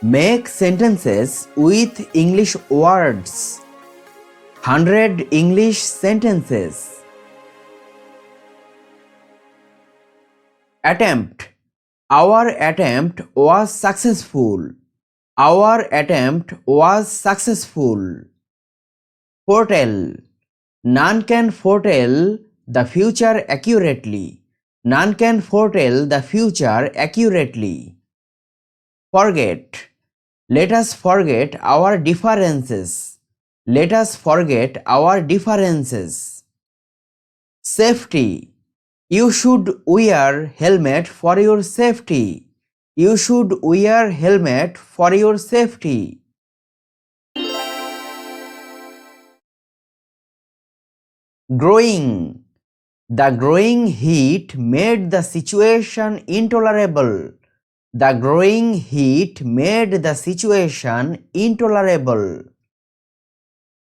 Make sentences with English words. 100 English sentences. Attempt. Our attempt was successful. Our attempt was successful. Foretell. None can foretell the future accurately. None can foretell the future accurately. Forget. Let us forget our differences. Let us forget our differences. Safety. You should wear helmet for your safety. You should wear helmet for your safety. Growing. The growing heat made the situation intolerable. The growing heat made the situation intolerable.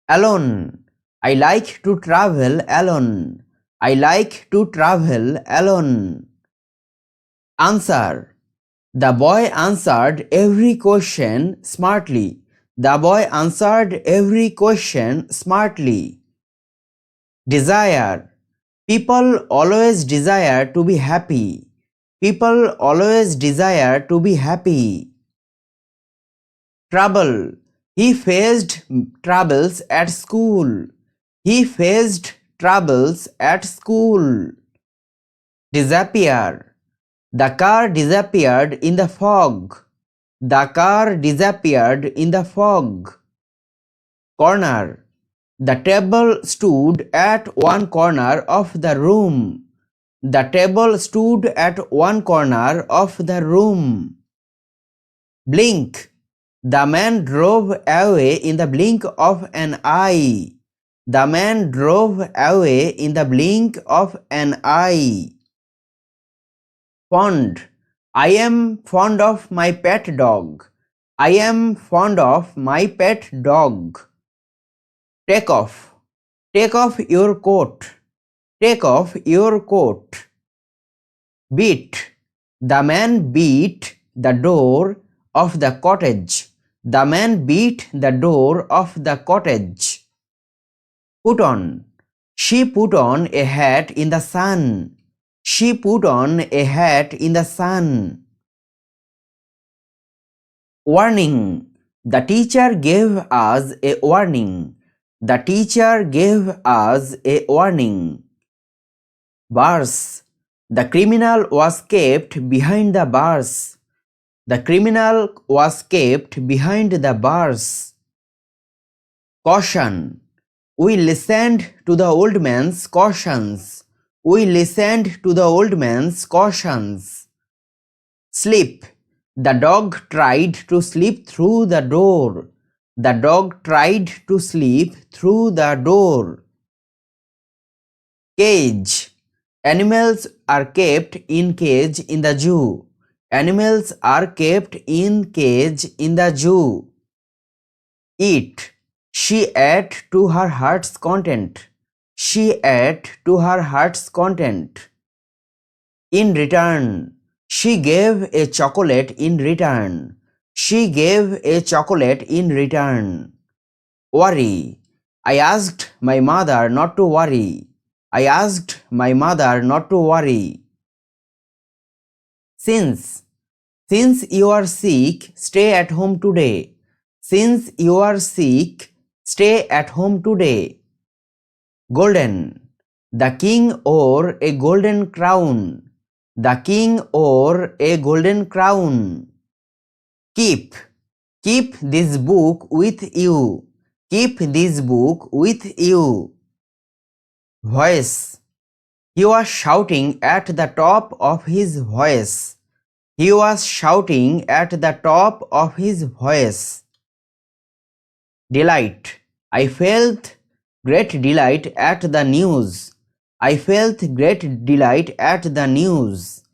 Alone. I like to travel alone. I like to travel alone. Answer. The boy answered every question smartly. The boy answered every question smartly. Desire. People always desire to be happy. People always desire to be happy. Trouble. He faced troubles at school. He faced troubles at school. Disappear. The car disappeared in the fog. The car disappeared in the fog. Corner. The table stood at one corner of the room. The table stood at one corner of the room. Blink. The man drove away in the blink of an eye. The man drove away in the blink of an eye. Fond. I am fond of my pet dog. I am fond of my pet dog. Take off. Take off your coat. Take off your coat. Beat. The man beat the door of the cottage. The man beat the door of the cottage. Put on. She put on a hat in the sun. She put on a hat in the sun. Warning. The teacher gave us a warning. The teacher gave us a warning. Bars. The criminal was kept behind the bars. The criminal was kept behind the bars. Caution. We listened to the old man's cautions. We listened to the old man's cautions. Sleep. The dog tried to sleep through the door. The dog tried to sleep through the door. Cage. Animals are kept in cage in the zoo. Animals are kept in cage in the zoo. Eat. She ate to her heart's content. She ate to her heart's content. In return. She gave a chocolate in return. She gave a chocolate in return. Worry. I asked my mother not to worry. I asked my mother not to worry. Since. Since you are sick, stay at home today. Since you are sick, stay at home today. Golden. The king wore a golden crown. The king wore a golden crown. Keep. Keep this book with you. Keep this book with you. Voice. He was shouting at the top of his voice. He was shouting at the top of his voice. Delight. I felt great delight at the news. I felt great delight at the news.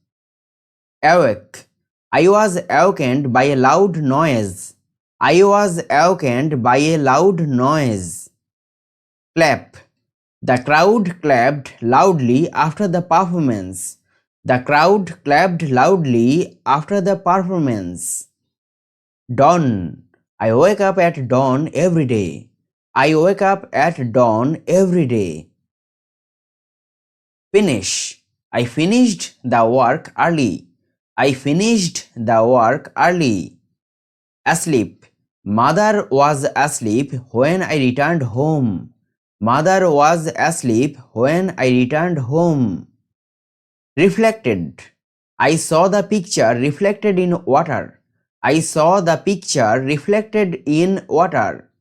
Awake. I was awakened by a loud noise. I was awakened by a loud noise. Clap. The crowd clapped loudly after the performance. The crowd clapped loudly after the performance. Dawn. I wake up at dawn every day. I wake up at dawn every day. Finish. I finished the work early. I finished the work early. Asleep. Mother was asleep when I returned home. Mother was asleep when I returned home. Reflected. I saw the picture reflected in water. I saw the picture reflected in water.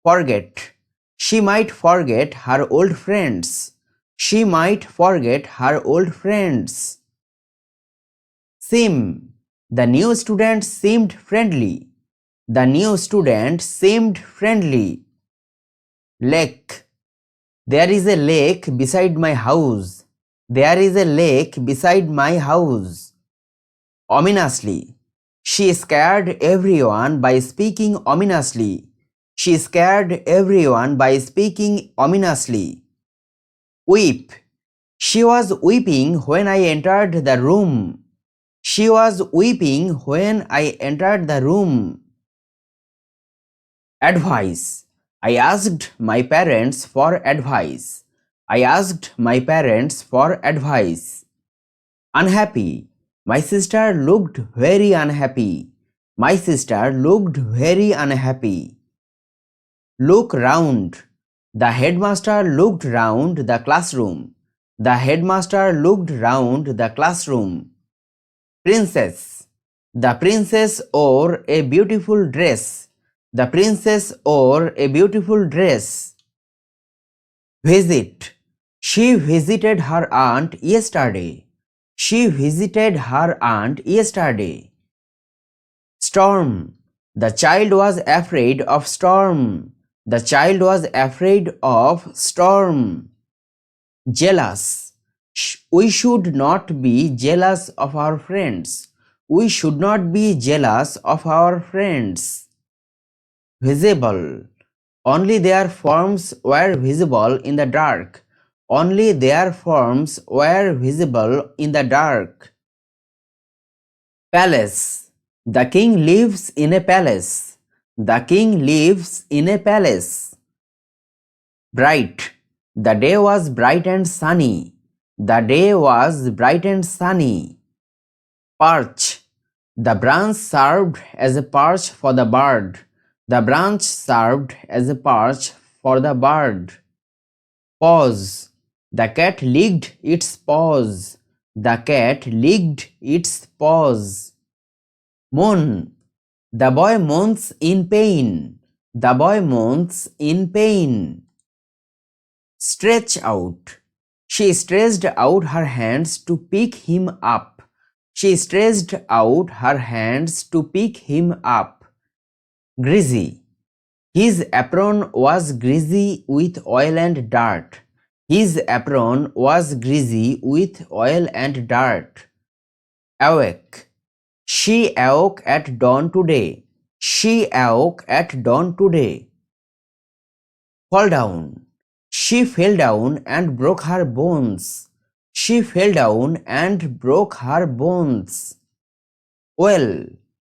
Forget. She might forget her old friends. She might forget her old friends. Seem. The new student seemed friendly. The new student seemed friendly. Lake. There is a lake beside my house. There is a lake beside my house. Ominously. She scared everyone by speaking ominously. She scared everyone by speaking ominously. Weep. She was weeping when I entered the room. She was weeping when I entered the room. Advice. I asked my parents for advice. I asked my parents for advice. Unhappy. My sister looked very unhappy. My sister looked very unhappy. Look round. The headmaster looked round the classroom. The headmaster looked round the classroom. Princess. The princess wore a beautiful dress. The princess wore a beautiful dress. Visit. She visited her aunt yesterday. She visited her aunt yesterday. Storm. The child was afraid of storm. The child was afraid of storm. Jealous. We should not be jealous of our friends. We should not be jealous of our friends. Visible. Only their forms were visible in the dark. Only their forms were visible in the dark. Palace. The king lives in a palace. The king lives in a palace. Bright. The day was bright and sunny. The day was bright and sunny. Perch. The branch served as a perch for the bird. The branch served as a perch for the bird. Paws. The cat licked its paws. The cat licked its paws. Moan. The boy moans in pain. The boy moans in pain. Stretch out. She stretched out her hands to pick him up. She stretched out her hands to pick him up. Greasy. His apron was greasy with oil and dirt. His apron was greasy with oil and dirt. Awake. She awoke at dawn today. She awoke at dawn today. Fall down. She fell down and broke her bones. She fell down and broke her bones. Well.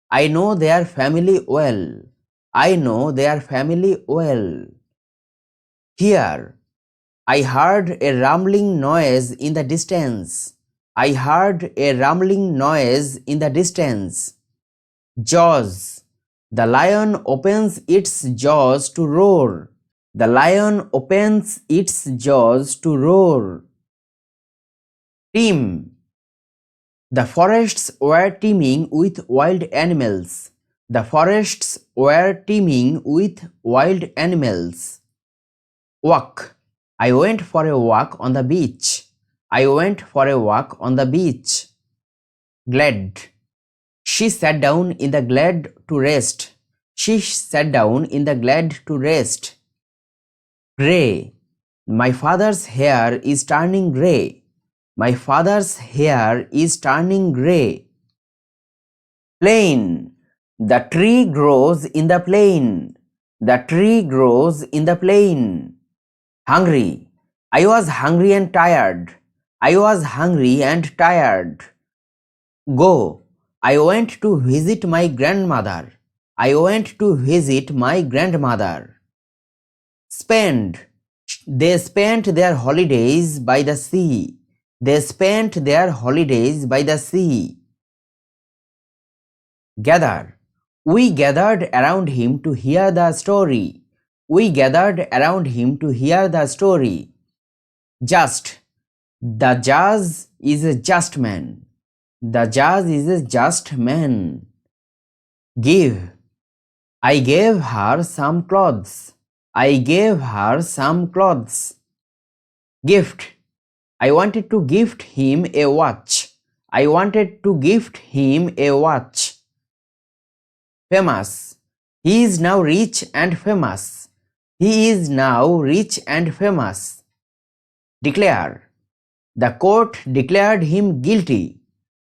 I know their family well. I know their family well. Here. I heard a rumbling noise in the distance. I heard a rumbling noise in the distance. Jaws. The lion opens its jaws to roar. The lion opens its jaws to roar. Teem. The forests were teeming with wild animals. The forests were teeming with wild animals. Walk. I went for a walk on the beach. I went for a walk on the beach. Glad. She sat down in the glade to rest. She sat down in the glade to rest. Grey. My father's hair is turning grey. My father's hair is turning grey. Plain. The tree grows in the plain. The tree grows in the plain. Hungry. I was hungry and tired. I was hungry and tired. Go. I went to visit my grandmother. I went to visit my grandmother. Spend. They spent their holidays by the sea. They spent their holidays by the sea. Gather. We gathered around him to hear the story. We gathered around him to hear the story. Just. The judge is a just man. The judge is a just man. Give. I gave her some clothes. I gave her some clothes. Gift. I wanted to gift him a watch. I wanted to gift him a watch. Famous. He is now rich and famous. He is now rich and famous. Declare. The court declared him guilty.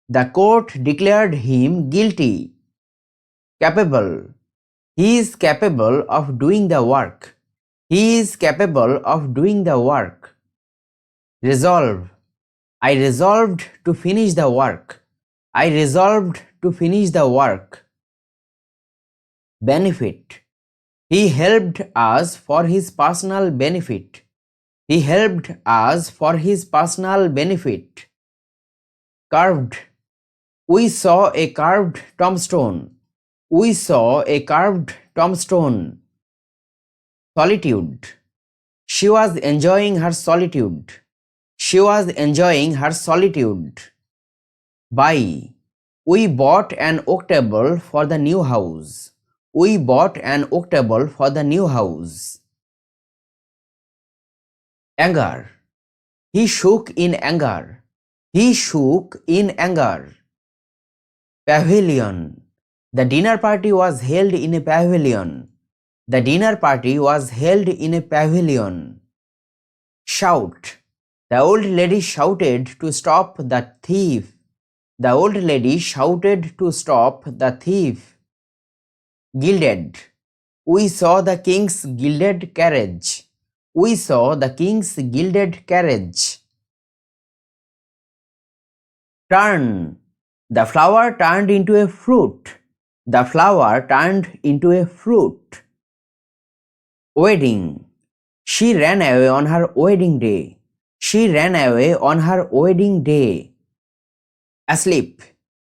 The court declared him guilty. Capable. He is capable of doing the work. He is capable of doing the work. Resolve. I resolved to finish the work. I resolved to finish the work. Benefit. He helped us for his personal benefit. He helped us for his personal benefit. Carved. We saw a carved tombstone. We saw a carved tombstone. Solitude. She was enjoying her solitude. She was enjoying her solitude. Buy. We bought an oak table for the new house. We bought an oak table for the new house. Anger. He shook in anger. He shook in anger. Pavilion. The dinner party was held in a pavilion. The dinner party was held in a pavilion. Shout. The old lady shouted to stop the thief. The old lady shouted to stop the thief. Gilded. We saw the king's gilded carriage. We saw the king's gilded carriage. Turn. The flower turned into a fruit. The flower turned into a fruit. Wedding. She ran away on her wedding day. She ran away on her wedding day. Asleep.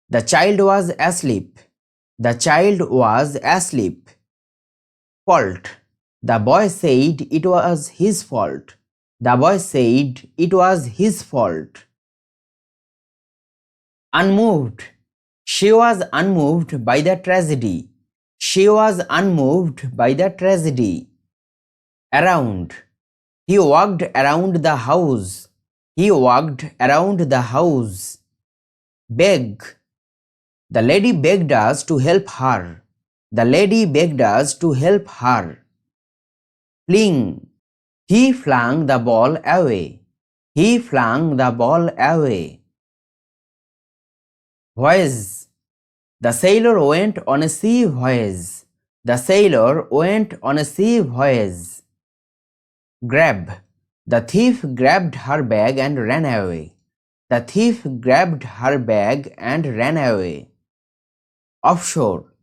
The child was asleep. The child was asleep. Fault. The boy said it was his fault. The boy said it was his fault. Unmoved. She was unmoved by the tragedy. She was unmoved by the tragedy. Around. He walked around the house. He walked around the house. Beg. The lady begged us to help her. The lady begged us to help her. Fling. He flung the ball away. He flung the ball away. Voyage. The sailor went on a sea voyage. The sailor went on a sea voyage. Grab. The thief grabbed her bag and ran away. The thief grabbed her bag and ran away. Offshore.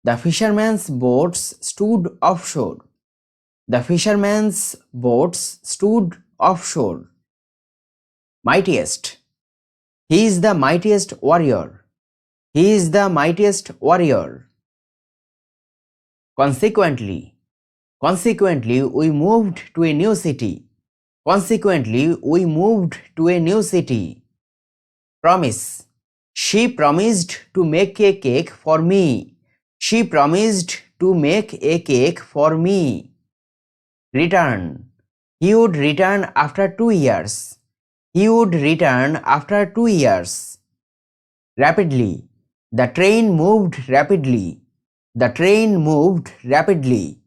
The fishermen's boats stood offshore. The fishermen's boats stood offshore. Mightiest. He is the mightiest warrior. He is the mightiest warrior. Consequently. Consequently, we moved to a new city. Consequently, we moved to a new city. Promise. She promised to make a cake for me. She promised to make a cake for me. Return. He would return after 2 years. He would return after 2 years. Rapidly. The train moved rapidly. The train moved rapidly.